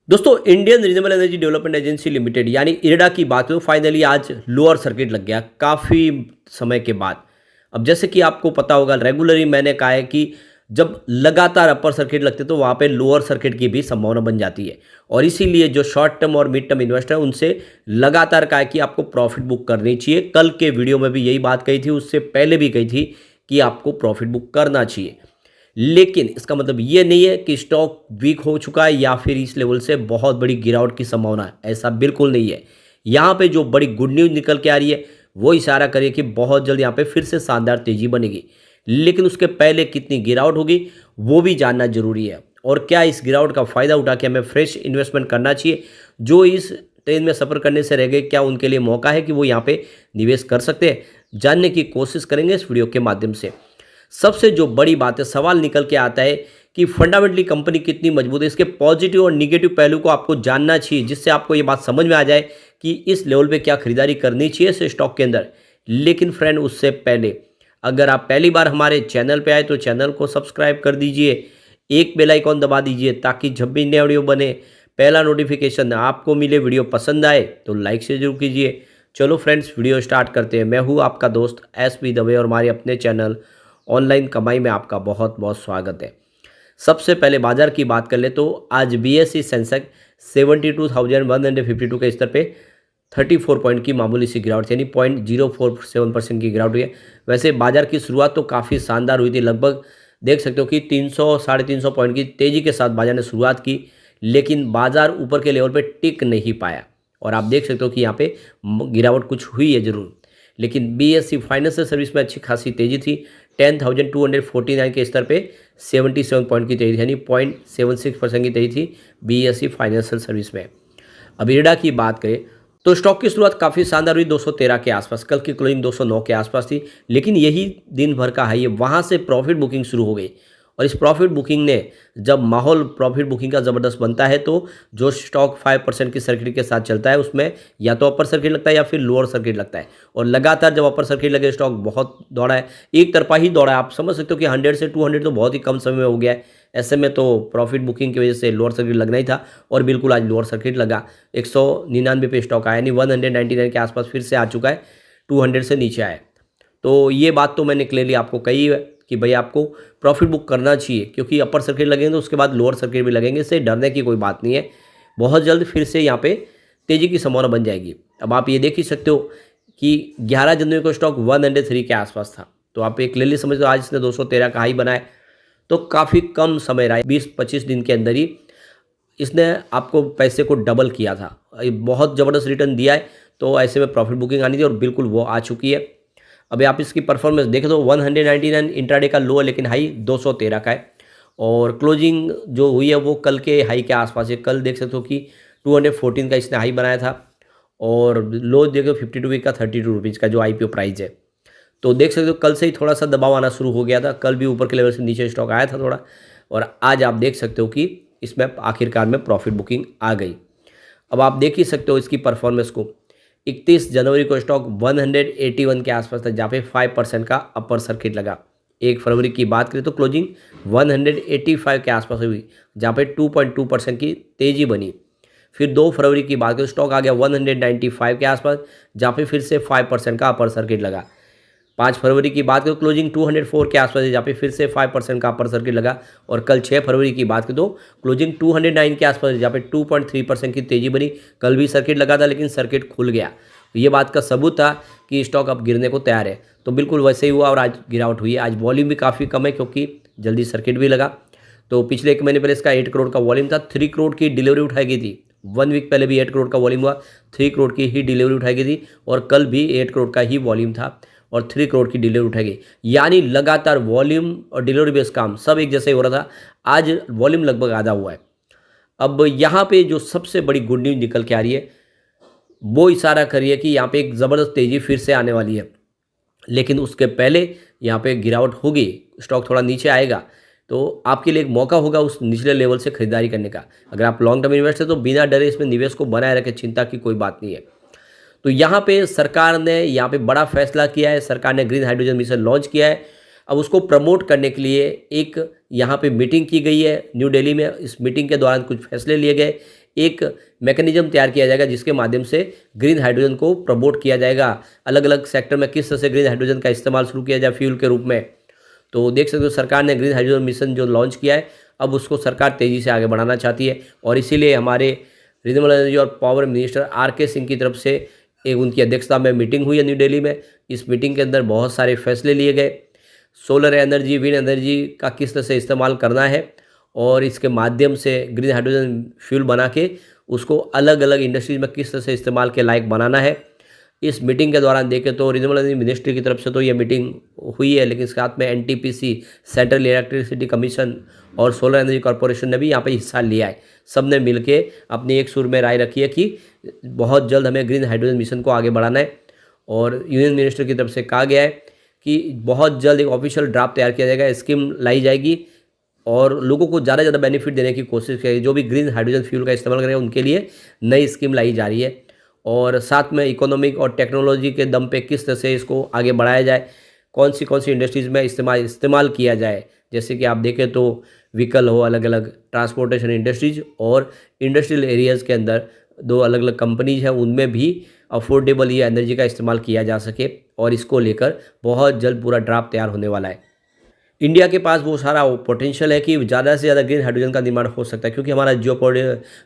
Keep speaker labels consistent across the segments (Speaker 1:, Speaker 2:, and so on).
Speaker 1: दोस्तों Indian renewable energy development agency limited यानी IRDA की बात हो फाइनली आज लोअर सर्किट लग गया काफ़ी समय के बाद। अब जैसे कि आपको पता होगा रेगुलरली मैंने कहा है कि जब लगातार अपर सर्किट लगते तो वहाँ पे लोअर सर्किट की भी संभावना बन जाती है और इसीलिए जो शॉर्ट टर्म और मिड टर्म इन्वेस्टर उनसे लगातार कहा है कि आपको प्रॉफिट बुक करनी चाहिए। कल के वीडियो में भी यही बात कही थी, उससे पहले भी कही थी कि आपको प्रॉफिट बुक करना चाहिए। लेकिन इसका मतलब ये नहीं है कि स्टॉक वीक हो चुका है या फिर इस लेवल से बहुत बड़ी गिरावट की संभावना है, ऐसा बिल्कुल नहीं है। यहाँ पे जो बड़ी गुड न्यूज़ निकल के आ रही है वो इशारा करे कि बहुत जल्द यहाँ पे फिर से शानदार तेजी बनेगी। लेकिन उसके पहले कितनी गिरावट होगी वो भी जानना जरूरी है और क्या इस गिरावट का फ़ायदा उठा के हमें फ्रेश इन्वेस्टमेंट करना चाहिए। जो इस ट्रेन में सफ़र करने से रह गए, क्या उनके लिए मौका है कि वो यहाँ पे निवेश कर सकते हैं, जानने की कोशिश करेंगे इस वीडियो के माध्यम से। सबसे जो बड़ी बात है, सवाल निकल के आता है कि फंडामेंटली कंपनी कितनी मजबूत है। इसके पॉजिटिव और निगेटिव पहलू को आपको जानना चाहिए जिससे आपको ये बात समझ में आ जाए कि इस लेवल पे क्या खरीदारी करनी चाहिए इस स्टॉक के अंदर। लेकिन फ्रेंड उससे पहले अगर आप पहली बार हमारे चैनल पे आए तो चैनल को सब्सक्राइब कर दीजिए, एक बेल आइकॉन दबा दीजिए ताकि जब भी नया वीडियो बने पहला नोटिफिकेशन आपको मिले। वीडियो पसंद आए तो लाइक से जरूर कीजिए। चलो फ्रेंड्स वीडियो स्टार्ट करते हैं। मैं हूँ आपका दोस्त SP दवे और हमारे अपने चैनल ऑनलाइन कमाई में आपका बहुत बहुत स्वागत है। सबसे पहले बाजार की बात कर ले तो आज BSE सेंसेक्स 72,152 के स्तर पे 34 पॉइंट की मामूली सी गिरावट यानी 0.047% की गिरावट हुई है। वैसे बाजार की शुरुआत तो काफ़ी शानदार हुई थी, लगभग देख सकते हो कि 300 साढ़े 300 पॉइंट की तेज़ी के साथ बाजार ने शुरुआत की, लेकिन बाजार ऊपर के लेवल पे टिक नहीं पाया और आप देख सकते हो कि यहाँ पे गिरावट कुछ हुई है ज़रूर। लेकिन BSE फाइनेंशियल सर्विस में अच्छी खासी तेज़ी थी। 10,249 के स्तर पे 77 पॉइंट की तेजी यानी 0.76% की तेजी थी BSE फाइनेंशियल सर्विस में। अब इरडा की बात करें तो स्टॉक की शुरुआत काफ़ी शानदार हुई 213 के आसपास, कल की क्लोजिंग 209 के आसपास थी, लेकिन यही दिन भर का हाई है। वहाँ से प्रॉफिट बुकिंग शुरू हो गई और इस प्रॉफिट बुकिंग ने जब माहौल प्रॉफिट बुकिंग का ज़बरदस्त बनता है तो जो स्टॉक 5% की सर्किट के साथ चलता है उसमें या तो अपर सर्किट लगता है या फिर लोअर सर्किट लगता है। और लगातार जब अपर सर्किट लगे स्टॉक बहुत दौड़ा है, एक तरफा ही दौड़ा है। आप समझ सकते हो कि 100 से 200 तो बहुत ही कम समय में हो गया है। ऐसे में तो प्रॉफिट बुकिंग की वजह से लोअर सर्किट लगना ही था और बिल्कुल आज लोअर सर्किट लगा। 199 पे स्टॉक आया, यानी 199 के आसपास फिर से आ चुका है, 200 से नीचे आया। तो ये बात तो मैंने क्लियरली आपको कही है कि भाई आपको प्रॉफिट बुक करना चाहिए, क्योंकि अपर सर्किट लगेंगे तो उसके बाद लोअर सर्किट भी लगेंगे, इससे डरने की कोई बात नहीं है। बहुत जल्द फिर से यहाँ पे तेज़ी की संभावना बन जाएगी। अब आप ये देख ही सकते हो कि 11 जनवरी को स्टॉक 103 के आसपास था, तो आप ये क्लियरली समझ लो आज इसने 213 का हाई बनाया, तो काफ़ी कम समय रहा है, 20-25 दिन के अंदर ही इसने आपको पैसे को डबल किया था। ये बहुत ज़बरदस्त रिटर्न दिया है, तो ऐसे में प्रॉफिट बुकिंग आनी थी और बिल्कुल वो आ चुकी है। अभी आप इसकी परफॉर्मेंस देखें तो 199 इंट्राडे का लो है, लेकिन हाई 213 का है और क्लोजिंग जो हुई है वो कल के हाई के आसपास है। कल देख सकते हो कि 214 का इसने हाई बनाया था और लो देखो 52 वीक का 32 रुपीज़ का जो IPO प्राइस है। तो देख सकते हो कल से ही थोड़ा सा दबाव आना शुरू हो गया था। कल भी ऊपर के लेवल से नीचे स्टॉक आया था थोड़ा, और आज आप देख सकते हो कि इसमें आखिरकार में प्रॉफिट बुकिंग आ गई। अब आप देख ही सकते हो इसकी परफॉर्मेंस को। 31 जनवरी को स्टॉक 181 के आसपास था, जहाँ पे 5% का अपर सर्किट लगा। 1 फरवरी की बात करें तो क्लोजिंग 185 के आसपास हुई, जहाँ पे 2.2% की तेज़ी बनी। फिर 2 फरवरी की बात करें स्टॉक आ गया 195 के आसपास, जहाँ पे फिर से 5% का अपर सर्किट लगा। 5 फरवरी की बात करें क्लोजिंग 204 के आसपास है, जहाँ पे फिर से 5% का अपर सर्किट लगा। और कल 6 फरवरी की बात करें तो क्लोजिंग 209 के आसपास है, जहाँ पे 2.3% की तेज़ी बनी। कल भी सर्किट लगा था लेकिन सर्किट खुल गया, ये बात का सबूत था कि स्टॉक अब गिरने को तैयार है। तो बिल्कुल वैसे ही हुआ और आज गिरावट हुई है। आज वॉल्यूम भी काफ़ी कम है क्योंकि जल्दी सर्किट भी लगा। तो पिछले 1 महीने पहले इसका 8 करोड़ का वॉल्यूम था, 3 करोड़ की डिलीवरी उठाई गई थी। 1 वीक पहले भी 8 करोड़ का वॉल्यूम हुआ, 3 करोड़ की ही डिलीवरी उठाई गई थी और कल भी 8 करोड़ का ही वॉल्यूम था और 3 करोड़ की डिलीवरी उठाई गई। यानी लगातार वॉल्यूम और डिलीवरी बेस्ड काम सब एक जैसे ही हो रहा था। आज वॉल्यूम लगभग आधा हुआ है। अब यहाँ पे जो सबसे बड़ी गुड न्यूज़ निकल के आ रही है वो इशारा कर रही है कि यहाँ पे एक ज़बरदस्त तेज़ी फिर से आने वाली है, लेकिन उसके पहले यहाँ पे गिरावट होगी, स्टॉक थोड़ा नीचे आएगा, तो आपके लिए एक मौका होगा उस निचले लेवल से खरीदारी करने का। अगर आप लॉन्ग टर्म इन्वेस्टर तो बिना डरे इसमें निवेश को बनाए रखें, चिंता की कोई बात नहीं है। तो यहाँ पे सरकार ने यहाँ पे बड़ा फैसला किया है। सरकार ने ग्रीन हाइड्रोजन मिशन लॉन्च किया है। अब उसको प्रमोट करने के लिए एक यहाँ पे मीटिंग की गई है न्यू दिल्ली में। इस मीटिंग के दौरान कुछ फैसले लिए गए। एक मैकेनिज्म तैयार किया जाएगा जिसके माध्यम से ग्रीन हाइड्रोजन को प्रमोट किया जाएगा। अलग अलग सेक्टर में किस तरह से ग्रीन हाइड्रोजन का इस्तेमाल शुरू किया जाए फ्यूल के रूप में। तो देख सकते हो सरकार ने ग्रीन हाइड्रोजन मिशन जो लॉन्च किया है, अब उसको सरकार तेज़ी से आगे बढ़ाना चाहती है और इसीलिए हमारे रिन्यूएबल एनर्जी और पावर मिनिस्टर आर.के. सिंह की तरफ से एक उनकी अध्यक्षता में मीटिंग हुई है न्यू दिल्ली में। इस मीटिंग के अंदर बहुत सारे फैसले लिए गए। सोलर एनर्जी, विंड एनर्जी का किस तरह से इस्तेमाल करना है और इसके माध्यम से ग्रीन हाइड्रोजन फ्यूल बना के उसको अलग अलग इंडस्ट्रीज में किस तरह से इस्तेमाल के लायक बनाना है। इस मीटिंग के दौरान देखें तो रिन्यूएबल एनर्जी मिनिस्ट्री की तरफ से तो ये मीटिंग हुई है, लेकिन साथ में एनटीपीसी, सेंट्रल इलेक्ट्रिसिटी कमीशन और सोलर एनर्जी कॉरपोरेशन ने भी यहाँ पे हिस्सा लिया है। सब ने मिल के अपनी एक सुर में राय रखी है कि बहुत जल्द हमें ग्रीन हाइड्रोजन मिशन को आगे बढ़ाना है और यूनियन मिनिस्टर की तरफ से कहा गया है कि बहुत जल्द एक ऑफिशियल ड्राफ्ट तैयार किया जाएगा, स्कीम लाई जाएगी और लोगों को ज़्यादा से ज़्यादा बेनिफिट देने की कोशिश की। जो भी ग्रीन हाइड्रोजन फ्यूल का इस्तेमाल करेगा उनके लिए नई स्कीम लाई जा रही है और साथ में इकोनॉमिक और टेक्नोलॉजी के दम पे किस तरह से इसको आगे बढ़ाया जाए, कौन सी इंडस्ट्रीज़ में इस्तेमाल किया जाए। जैसे कि आप देखें तो व्हीकल हो, अलग अलग ट्रांसपोर्टेशन इंडस्ट्रीज और इंडस्ट्रियल एरियाज़ के अंदर दो अलग अलग कंपनीज हैं, उनमें भी अफोर्डेबल ये एनर्जी का इस्तेमाल किया जा सके और इसको लेकर बहुत जल्द पूरा ड्राफ्ट तैयार होने वाला है। इंडिया के पास वो सारा पोटेंशियल है कि ज़्यादा से ज़्यादा ग्रीन हाइड्रोजन का निर्माण हो सकता है, क्योंकि हमारा जो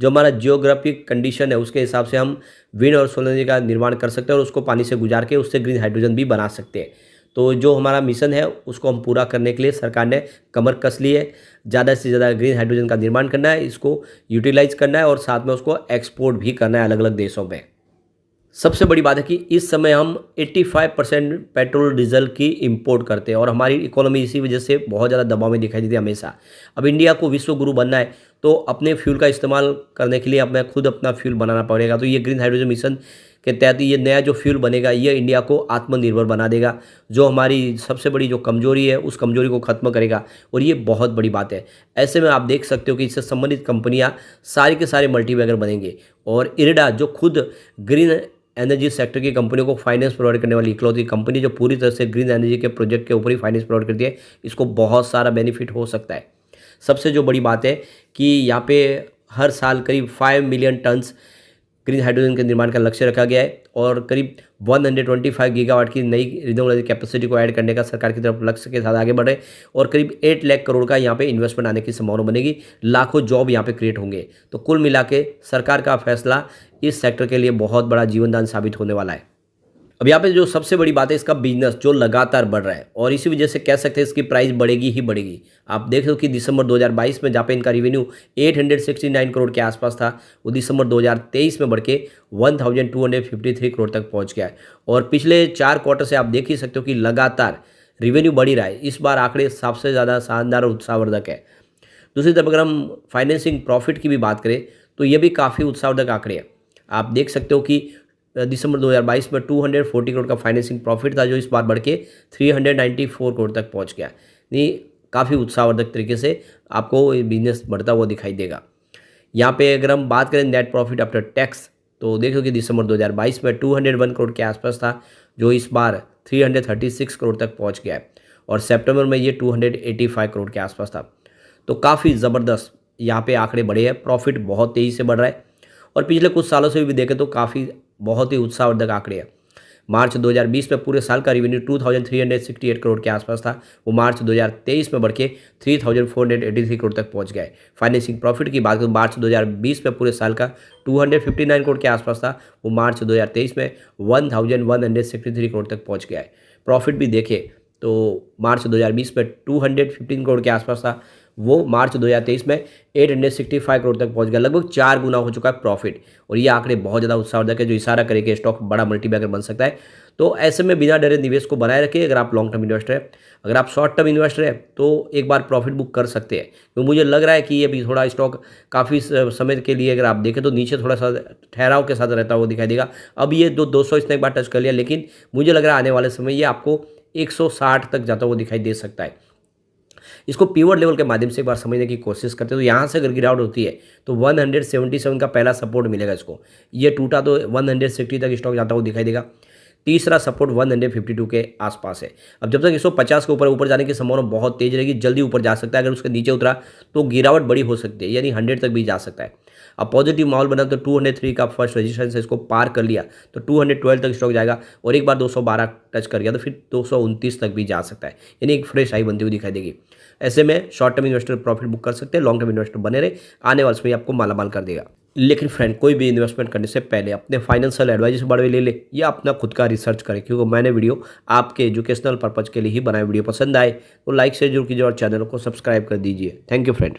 Speaker 1: हमारा जियोग्राफिक कंडीशन है उसके हिसाब से हम विंड और सोलर एनर्जी का निर्माण कर सकते हैं और उसको पानी से गुजार के उससे ग्रीन हाइड्रोजन भी बना सकते हैं। तो जो हमारा मिशन है उसको हम पूरा करने के लिए सरकार ने कमर कस ली है। ज़्यादा से ज़्यादा ग्रीन हाइड्रोजन का निर्माण करना है, इसको यूटिलाइज करना है और साथ में उसको एक्सपोर्ट भी करना है अलग अलग देशों में। सबसे बड़ी बात है कि इस समय हम 85% पेट्रोल डीजल की इंपोर्ट करते हैं और हमारी इकोनॉमी इसी वजह से बहुत ज़्यादा दबाव में दिखाई देती है हमेशा। अब इंडिया को विश्व गुरु बनना है तो अपने फ्यूल का इस्तेमाल करने के लिए हमें खुद अपना फ्यूल बनाना पड़ेगा। तो ये ग्रीन हाइड्रोजन मिशन के तहत ये नया जो फ्यूल बनेगा ये इंडिया को आत्मनिर्भर बना देगा, जो हमारी सबसे बड़ी जो कमजोरी है उस कमजोरी को खत्म करेगा और ये बहुत बड़ी बात है। ऐसे में आप देख सकते हो कि इससे संबंधित कंपनियां सारे के सारे मल्टीबैगर बनेंगे और इरडा जो खुद ग्रीन एनर्जी सेक्टर की कंपनियों को फाइनेंस प्रोवाइड करने वाली इकलौती कंपनी जो पूरी तरह से ग्रीन एनर्जी के प्रोजेक्ट के ऊपर ही फाइनेंस प्रोवाइड करती है, इसको बहुत सारा बेनिफिट हो सकता है। सबसे जो बड़ी बात है कि यहाँ पे हर साल करीब 5 मिलियन टन्स ग्रीन हाइड्रोजन के निर्माण का लक्ष्य रखा गया है और करीब 125 गीगावाट की नई रिन्यूएबल एनर्जी कैपेसिटी को ऐड करने का सरकार की तरफ लक्ष्य के साथ आगे बढ़ रहे हैं और करीब 8 लाख करोड़ का यहाँ पे इन्वेस्टमेंट आने की संभावना बनेगी। लाखों जॉब यहाँ पे क्रिएट होंगे। तो कुल मिला के सरकार का फैसला इस सेक्टर के लिए बहुत बड़ा जीवनदान साबित होने वाला है। अब यहाँ पे जो सबसे बड़ी बात है इसका बिजनेस जो लगातार बढ़ रहा है और इसी वजह से कह सकते हैं इसकी प्राइस बढ़ेगी ही बढ़ेगी। आप देख लो कि दिसंबर 2022 में जहाँ पे इनका रेवेन्यू 869 करोड़ के आसपास था, वो दिसंबर 2023 में बढ़ के 1253 करोड़ तक पहुँच गया है और पिछले 4 क्वार्टर से आप देख ही सकते हो कि लगातार रेवेन्यू बढ़ ही रहा है। इस बार आंकड़े सबसे ज़्यादा शानदार और उत्साहवर्धक है। दूसरी तरफ अगर हम फाइनेंसिंग प्रॉफिट की भी बात करें तो ये भी काफ़ी उत्साहवर्धक आंकड़े हैं। आप देख सकते हो कि दिसंबर 2022 में 240 करोड़ का फाइनेंसिंग प्रॉफिट था, जो इस बार बढ़ के 394 करोड़ तक पहुंच गया। नहीं, काफ़ी उत्साहवर्धक तरीके से आपको बिजनेस बढ़ता हुआ दिखाई देगा। यहाँ पे अगर हम बात करें नेट प्रॉफिट आफ्टर टैक्स तो देखो कि दिसंबर 2022 में 201 करोड़ के आसपास था, जो इस बार 336 करोड़ तक पहुँच गया है और सितंबर में ये 285 करोड़ के आसपास था। तो काफ़ी ज़बरदस्त यहाँ पे आंकड़े बढ़े हैं, प्रॉफिट बहुत तेज़ी से बढ़ रहा है और पिछले कुछ सालों से भी देखें तो काफ़ी बहुत ही उत्साहवर्धक आंकड़े हैं। मार्च 2020 में पूरे साल का रेवेन्यू 2368 करोड़ के आसपास था, वो मार्च 2023 में बढ़ के 3483 करोड़ तक पहुंच गया है। फाइनेंसिंग प्रॉफिट की बात करें मार्च 2020 में पूरे साल का 259 करोड़ के आसपास था, वो मार्च 2023 में 1163 करोड़ तक पहुँच गया है। प्रॉफिट भी देखें तो मार्च 2020 में 215 करोड़ के आसपास था, वो मार्च 2023 में 865 करोड़ तक पहुंच गया। लगभग 4 गुना हो चुका है प्रॉफिट और ये आंकड़े बहुत ज़्यादा उत्साहवर्धक है, जो इशारा करे कि स्टॉक बड़ा मल्टीबैगर बन सकता है। तो ऐसे में बिना डरे निवेश को बनाए रखें अगर आप लॉन्ग टर्म इन्वेस्टर है। अगर आप शॉर्ट टर्म इन्वेस्टर है तो एक बार प्रॉफिट बुक कर सकते हैं, तो मुझे लग रहा है कि ये भी थोड़ा स्टॉक काफ़ी समय के लिए अगर आप देखें तो नीचे थोड़ा सा ठहराव के साथ रहता हुआ दिखाई देगा। अब ये 200 इसने एक बार टच कर लिया, लेकिन मुझे लग रहा है आने वाले समय ये आपको 160 तक जाता हुआ दिखाई दे सकता है। इसको पिवट लेवल के माध्यम से एक बार समझने की कोशिश करते हैं तो यहाँ से अगर गिरावट होती है तो 177 का पहला सपोर्ट मिलेगा इसको, ये टूटा तो 160 तक स्टॉक जाता हुआ दिखाई देगा। तीसरा सपोर्ट 152 के आसपास है। अब जब तक 150 के ऊपर जाने की संभावना बहुत तेज रहेगी, जल्दी ऊपर जा सकता है। अगर उसके नीचे उतरा तो गिरावट बड़ी हो सकती है, यानी 100 तक भी जा सकता है। अब पॉजिटिव माहौल बना तो 203 का फर्स्ट रजिस्ट्रेशन है, इसको पार कर लिया तो 212 तक स्टॉक जाएगा और एक बार 212 टच कर गया तो फिर 229 तक भी जा सकता है, यानी एक फ्रेश हाई बनती हुई दिखाई देगी। ऐसे में short term investor profit book कर सकते हैं, लॉन्ग टर्म इन्वेस्टर बने रहे, आने वाले समय आपको मालामाल कर देगा। लेकिन फ्रेंड, कोई भी इन्वेस्टमेंट करने से पहले अपने फाइनेंशियल एडवाइजर से बड़े ले ले या अपना खुद का रिसर्च करें, क्योंकि मैंने वीडियो आपके एजुकेशनल पर्पज के लिए ही बनाया। वीडियो पसंद आए तो लाइक से जरूर कीजिए और चैनल को सब्सक्राइब कर दीजिए। Thank you friend.